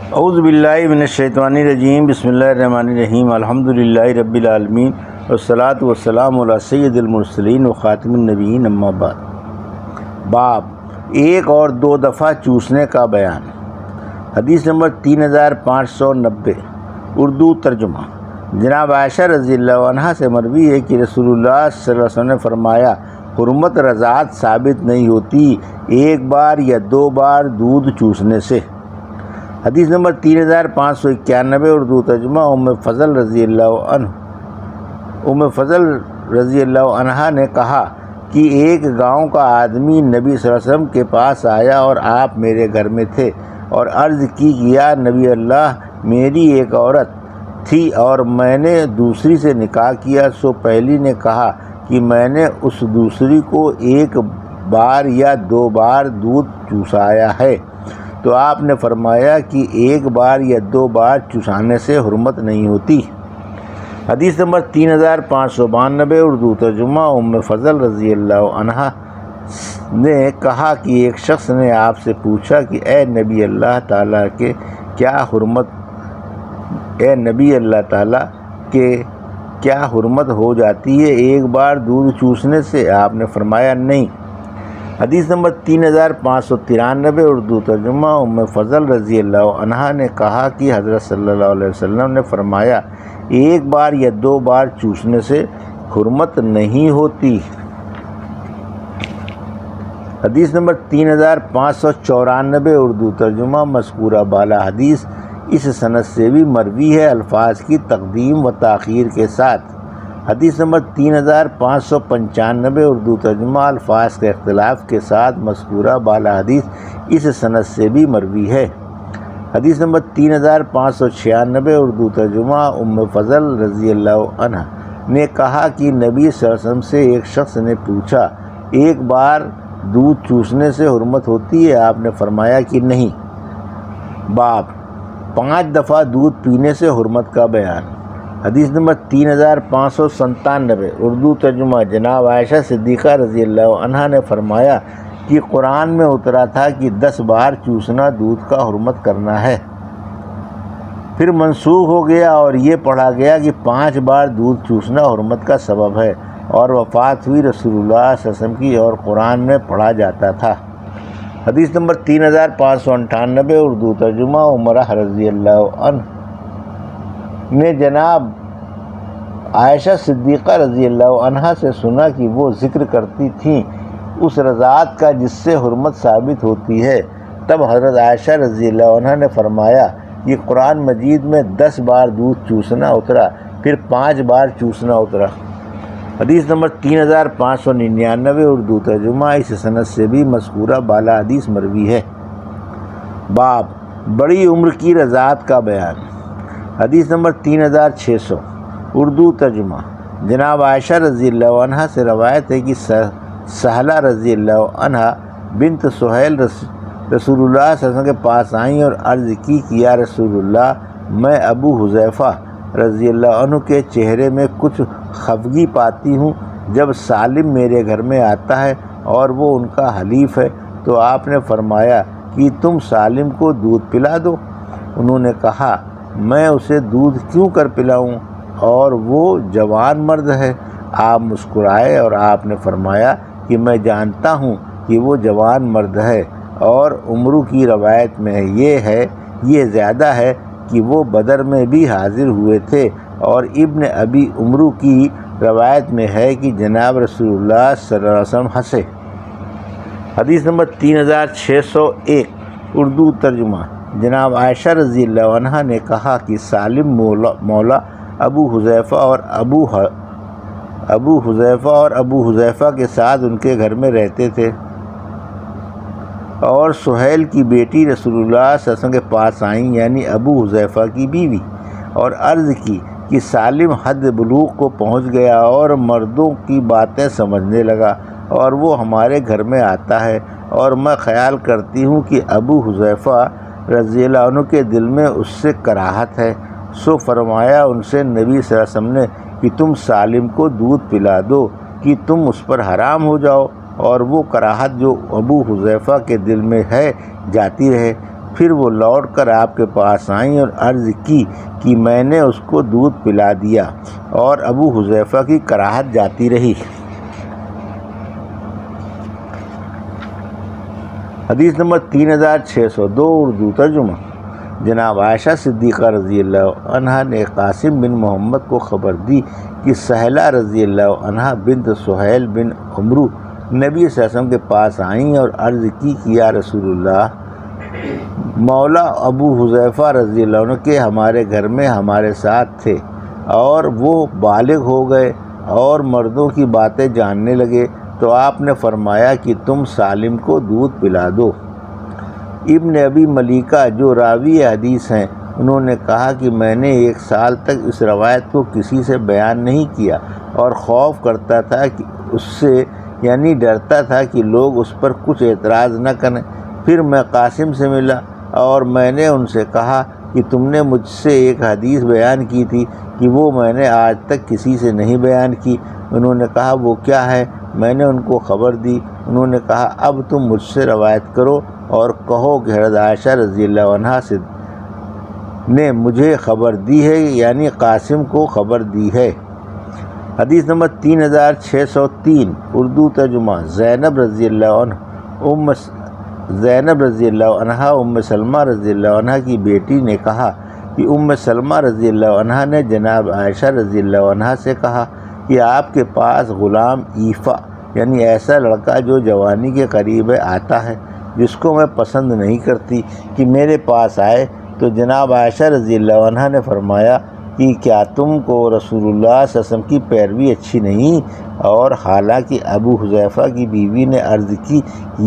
اعوذ باللہ من الشیطان الرجیم، بسم اللہ الرحمن الرحیم، الحمدللہ رب العالمین، والصلاۃ والسلام علی سید المرسلین و خاتم النبیین، اما بعد۔ باب ایک اور دو دفعہ چوسنے کا بیان۔ حدیث نمبر 3590، اردو ترجمہ۔ جناب عائشہ رضی اللہ عنہا سے مروی ہے کہ رسول اللہ صلی اللہ علیہ وسلم نے فرمایا، حرمت رضاعت ثابت نہیں ہوتی ایک بار یا دو بار دودھ چوسنے سے۔ حدیث نمبر 3591، اردو ترجمہ۔ ام فضل رضی اللہ عنہا نے کہا کہ ایک گاؤں کا آدمی نبی صلی اللہ علیہ وسلم کے پاس آیا اور آپ میرے گھر میں تھے، اور عرض کی کہ یا نبی اللہ، میری ایک عورت تھی اور میں نے دوسری سے نکاح کیا، سو پہلی نے کہا کہ میں نے اس دوسری کو ایک بار یا دو بار دودھ چوسایا ہے، تو آپ نے فرمایا کہ ایک بار یا دو بار چوسانے سے حرمت نہیں ہوتی۔ حدیث نمبر 3592، اردو ترجمہ۔ ام فضل رضی اللہ عنہا نے کہا کہ ایک شخص نے آپ سے پوچھا کہ اے نبی اللہ تعالیٰ کے کیا حرمت ہو جاتی ہے ایک بار دودھ چوسنے سے؟ آپ نے فرمایا نہیں۔ حدیث نمبر 3593، اردو ترجمہ۔ ام فضل رضی اللہ عنہا نے کہا کہ حضرت صلی اللہ علیہ وسلم نے فرمایا، ایک بار یا دو بار چوسنے سے حرمت نہیں ہوتی۔ حدیث نمبر 3594، اردو ترجمہ۔ مذکورہ بالا حدیث اس سند سے بھی مروی ہے، الفاظ کی تقدیم و تاخیر کے ساتھ۔ حدیث نمبر 3595، اردو ترجمہ۔ الفاظ کے اختلاف کے ساتھ مذکورہ بالا حدیث اس سند سے بھی مروی ہے۔ حدیث نمبر 3596، اردو ترجمہ۔ ام فضل رضی اللہ عنہ نے کہا کہ نبی صلی اللہ علیہ وسلم سے ایک شخص نے پوچھا، ایک بار دودھ چوسنے سے حرمت ہوتی ہے؟ آپ نے فرمایا کہ نہیں۔ باب 5 دفعہ دودھ پینے سے حرمت کا بیان۔ حدیث نمبر 3597، اردو ترجمہ۔ جناب عائشہ صدیقہ رضی اللہ عنہا نے فرمایا کہ قرآن میں اترا تھا کہ 10 بار چوسنا دودھ کا حرمت کرنا ہے، پھر منسوخ ہو گیا اور یہ پڑھا گیا کہ 5 بار دودھ چوسنا حرمت کا سبب ہے، اور وفات ہوئی رسول اللہ صلی اللہ علیہ وسلم کی اور قرآن میں پڑھا جاتا تھا۔ حدیث نمبر 3598، اردو ترجمہ۔ عمرہ رضی اللہ عنہ نے جناب عائشہ صدیقہ رضی اللہ عنہا سے سنا کہ وہ ذکر کرتی تھیں اس رضاعت کا جس سے حرمت ثابت ہوتی ہے۔ تب حضرت عائشہ رضی اللہ عنہا نے فرمایا کہ قرآن مجید میں 10 بار دودھ چوسنا اترا، پھر 5 بار چوسنا اترا۔ حدیث نمبر 3599، اردو ترجمہ۔ اس سند سے بھی مذکورہ بالا حدیث مروی ہے۔ باب بڑی عمر کی رضاعت کا بیان۔ حدیث نمبر 3600، اردو ترجمہ۔ جناب عائشہ رضی اللہ عنہا سے روایت ہے کہ سہلہ رضی اللہ عنہا بنت سہیل رسول اللہ صلی اللہ علیہ وسلم کے پاس آئیں اور عرض کی کہ یا رسول اللہ، میں ابو حذیفہ رضی اللہ عنہ کے چہرے میں کچھ خفگی پاتی ہوں جب سالم میرے گھر میں آتا ہے اور وہ ان کا حلیف ہے، تو آپ نے فرمایا کہ تم سالم کو دودھ پلا دو۔ انہوں نے کہا، میں اسے دودھ کیوں کر پلاؤں، اور وہ جوان مرد ہے۔ آپ مسکرائے اور آپ نے فرمایا کہ میں جانتا ہوں کہ وہ جوان مرد ہے، اور عمرو کی روایت میں یہ زیادہ ہے کہ وہ بدر میں بھی حاضر ہوئے تھے، اور ابن ابی عمرو کی روایت میں ہے کہ جناب رسول اللہ صلی اللہ علیہ وسلم ہنسے۔ حدیث نمبر 3601، اردو ترجمہ۔ جناب عائشہ رضی اللہ عنہا نے کہا کہ سالم مولا ابو حذیفہ اور ابو حذیفہ کے ساتھ ان کے گھر میں رہتے تھے، اور سہیل کی بیٹی رسول اللہ صلی اللہ علیہ وسلم کے پاس آئیں، یعنی ابو حذیفہ کی بیوی، اور عرض کی کہ سالم حد بلوغ کو پہنچ گیا اور مردوں کی باتیں سمجھنے لگا، اور وہ ہمارے گھر میں آتا ہے، اور میں خیال کرتی ہوں کہ ابو حذیفہ رضی اللہ عنہ کے دل میں اس سے کراہت ہے، سو فرمایا ان سے نبی صلی اللہ علیہ وسلم نے کہ تم سالم کو دودھ پلا دو کہ تم اس پر حرام ہو جاؤ، اور وہ کراہت جو ابو حذیفہ کے دل میں ہے جاتی رہے۔ پھر وہ لوٹ کر آپ کے پاس آئیں اور عرض کی کہ میں نے اس کو دودھ پلا دیا، اور ابو حذیفہ کی کراہت جاتی رہی۔ حدیث نمبر 3602 اردو ترجمہ۔ جناب عائشہ صدیقہ رضی اللہ عنہا نے قاسم بن محمد کو خبر دی کہ سہلہ رضی اللہ عنہا بنت سہیل بن عمرو نبی صلی اللہ علیہ وسلم کے پاس آئیں اور عرض کی کہ یا رسول اللہ، مولا ابو حذیفہ رضی اللہ عنہ کے ہمارے گھر میں ہمارے ساتھ تھے اور وہ بالغ ہو گئے اور مردوں کی باتیں جاننے لگے، تو آپ نے فرمایا کہ تم سالم کو دودھ پلا دو۔ ابن ابی ملیکہ جو راوی حدیث ہیں، انہوں نے کہا کہ میں نے 1 سال تک اس روایت کو کسی سے بیان نہیں کیا اور خوف کرتا تھا کہ اس سے یعنی ڈرتا تھا کہ لوگ اس پر کچھ اعتراض نہ کریں۔ پھر میں قاسم سے ملا اور میں نے ان سے کہا کہ تم نے مجھ سے ایک حدیث بیان کی تھی کہ وہ میں نے آج تک کسی سے نہیں بیان کی۔ انہوں نے کہا وہ کیا ہے؟ میں نے ان کو خبر دی۔ انہوں نے کہا اب تم مجھ سے روایت کرو اور کہو کہ حضرت عائشہ رضی اللہ عنہا سے نے مجھے خبر دی ہے، یعنی قاسم کو خبر دی ہے۔ حدیث نمبر 3603 اردو ترجمہ۔ زینب رضی اللہ عنہا ام سلمہ رضی اللہ عنہا کی بیٹی نے کہا کہ ام سلمہ رضی اللہ عنہا نے جناب عائشہ رضی اللہ عنہا سے کہا کہ آپ کے پاس غلام ایفا یعنی ایسا لڑکا جو جوانی کے قریب آتا ہے، جس کو میں پسند نہیں کرتی، کہ میرے پاس آئے۔ تو جناب عائشہ رضی اللہ عنہا نے فرمایا کہ کیا تم کو رسول اللہ صلی اللہ علیہ وسلم کی پیروی اچھی نہیں؟ اور حالانکہ ابو حذیفہ کی بیوی نے عرض کی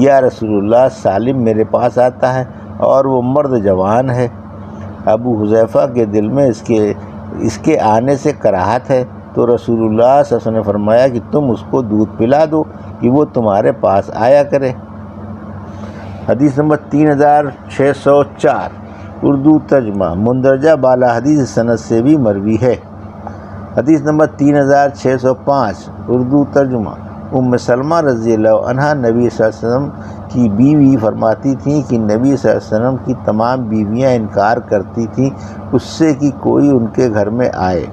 یا رسول اللہ، سالم میرے پاس آتا ہے اور وہ مرد جوان ہے۔ ابو حذیفہ کے دل میں اس کے آنے سے کراہت ہے، تو رسول اللہ صلی اللہ علیہ وسلم نے فرمایا کہ تم اس کو دودھ پلا دو کہ وہ تمہارے پاس آیا کرے۔ حدیث نمبر 3604 اردو ترجمہ۔ مندرجہ بالا حدیث سند سے بھی مروی ہے۔ حدیث نمبر 3605 اردو ترجمہ۔ ام سلمہ رضی اللہ عنہا نبی صلی اللہ علیہ وسلم کی بیوی فرماتی تھیں کہ نبی صلی اللہ علیہ وسلم کی تمام بیویاں انکار کرتی تھیں اس سے کہ کوئی ان کے گھر میں آئے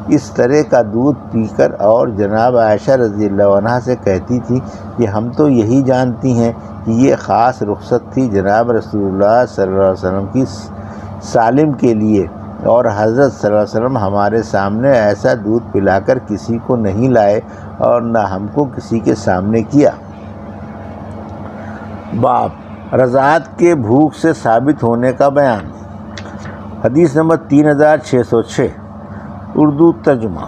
اس طرح کا دودھ پی کر، اور جناب عائشہ رضی اللہ عنہا سے کہتی تھی کہ ہم تو یہی جانتی ہیں کہ یہ خاص رخصت تھی جناب رسول اللہ صلی اللہ علیہ وسلم کی سالم کے لیے، اور حضرت صلی اللہ علیہ وسلم ہمارے سامنے ایسا دودھ پلا کر کسی کو نہیں لائے اور نہ ہم کو کسی کے سامنے کیا۔ باب رضاعت کے بھوک سے ثابت ہونے کا بیان۔ حدیث نمبر 3606 اردو ترجمہ۔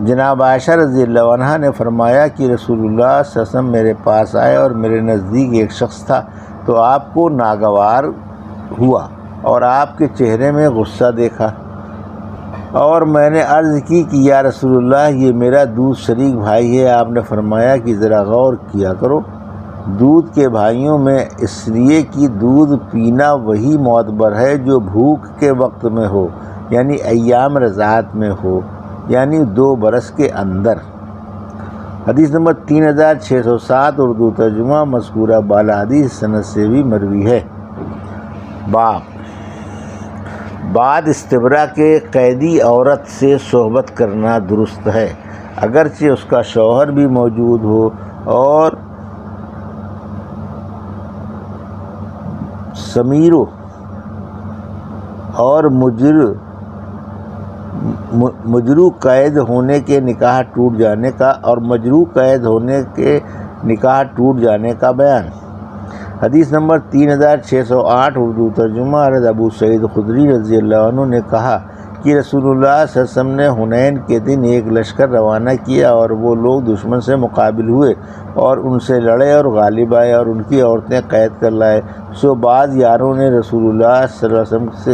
جناب عائشہ رضی اللہ عنہا نے فرمایا کہ رسول اللہ صلی اللہ علیہ وسلم میرے پاس آئے اور میرے نزدیک ایک شخص تھا، تو آپ کو ناگوار ہوا اور آپ کے چہرے میں غصہ دیکھا، اور میں نے عرض کی کہ یا رسول اللہ، یہ میرا دودھ شریک بھائی ہے۔ آپ نے فرمایا کہ ذرا غور کیا کرو، دودھ کے بھائیوں میں اس لیے کہ دودھ پینا وہی معتبر ہے جو بھوک کے وقت میں ہو، یعنی ایام رضاعت میں ہو، یعنی 2 برس کے اندر۔ حدیث نمبر 3607 اردو ترجمہ۔ مذکورہ بالا حدیث سند سے بھی مروی ہے۔ باب بعد استبراء کے قیدی عورت سے صحبت کرنا درست ہے، اگرچہ اس کا شوہر بھی موجود ہو، اور سمیرو اور مجروح قید ہونے کے نکاح ٹوٹ جانے کا، اور مجروح قید ہونے کے نکاح ٹوٹ جانے کا بیان۔ حدیث نمبر 3608 اردو ترجمہ۔ حضرت ابو سعید خدری رضی اللہ عنہ نے کہا کہ رسول اللہ صلی اللہ علیہ وسلم نے حنین کے دن ایک لشکر روانہ کیا، اور وہ لوگ دشمن سے مقابل ہوئے اور ان سے لڑے اور غالب آئے اور ان کی عورتیں قید کر لائے۔ سو بعض یاروں نے رسول اللہ صلی اللہ علیہ وسلم سے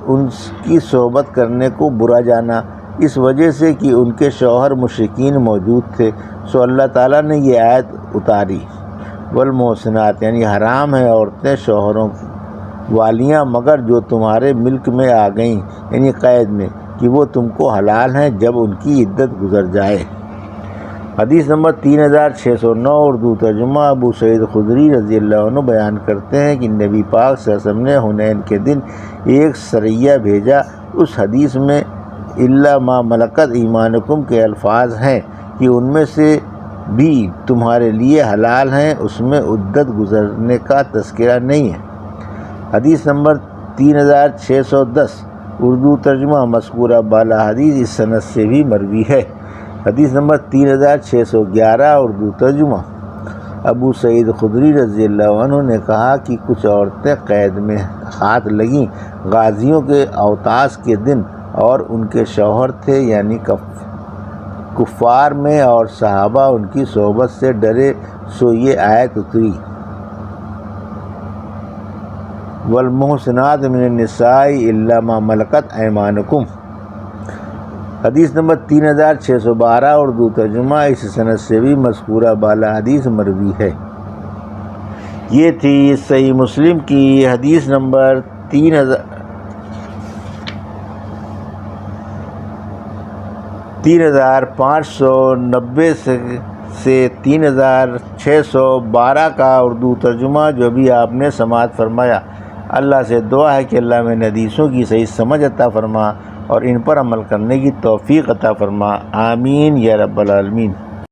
ان کی صحبت کرنے کو برا جانا، اس وجہ سے کہ ان کے شوہر مشرکین موجود تھے۔ سو اللہ تعالیٰ نے یہ آیت اتاری، والمحصنات، یعنی حرام ہیں عورتیں شوہروں والیاں مگر جو تمہارے ملک میں آ گئیں، یعنی قید میں، کہ وہ تم کو حلال ہیں جب ان کی عدت گزر جائے۔ حدیث نمبر 3609 اردو ترجمہ۔ ابو سعید خدری رضی اللہ عنہ بیان کرتے ہیں کہ نبی پاک صلی اللہ علیہ وسلم نے حنین کے دن ایک سریہ بھیجا۔ اس حدیث میں الا ما ملکت ایمانکم کے الفاظ ہیں کہ ان میں سے بھی تمہارے لیے حلال ہیں، اس میں عدت گزرنے کا تذکرہ نہیں ہے۔ حدیث نمبر 3610 اردو ترجمہ۔ مذکورہ بالا حدیث اس سند سے بھی مروی ہے۔ حدیث نمبر 3611 اردو ترجمہ۔ ابو سعید خدری رضی اللہ عنہ نے کہا کہ کچھ عورتیں قید میں ہاتھ لگیں غازیوں کے اوطاس کے دن، اور ان کے شوہر تھے یعنی کفار میں، اور صحابہ ان کی صحبت سے ڈرے، سو یہ آیت اتری، والمحصنات من النساء الا ما ملکت ایمانکم۔ حدیث نمبر 3612 اردو ترجمہ۔ اس سند سے بھی مذکورہ بالا حدیث مروی ہے۔ یہ تھی صحیح مسلم کی حدیث نمبر 3590 سے 3612 کا اردو ترجمہ، جو بھی آپ نے سماعت فرمایا۔ اللہ سے دعا ہے کہ اللہ میں حدیثوں کی صحیح سمجھ عطا فرما اور ان پر عمل کرنے کی توفیق عطا فرما۔ آمین یا رب العالمین۔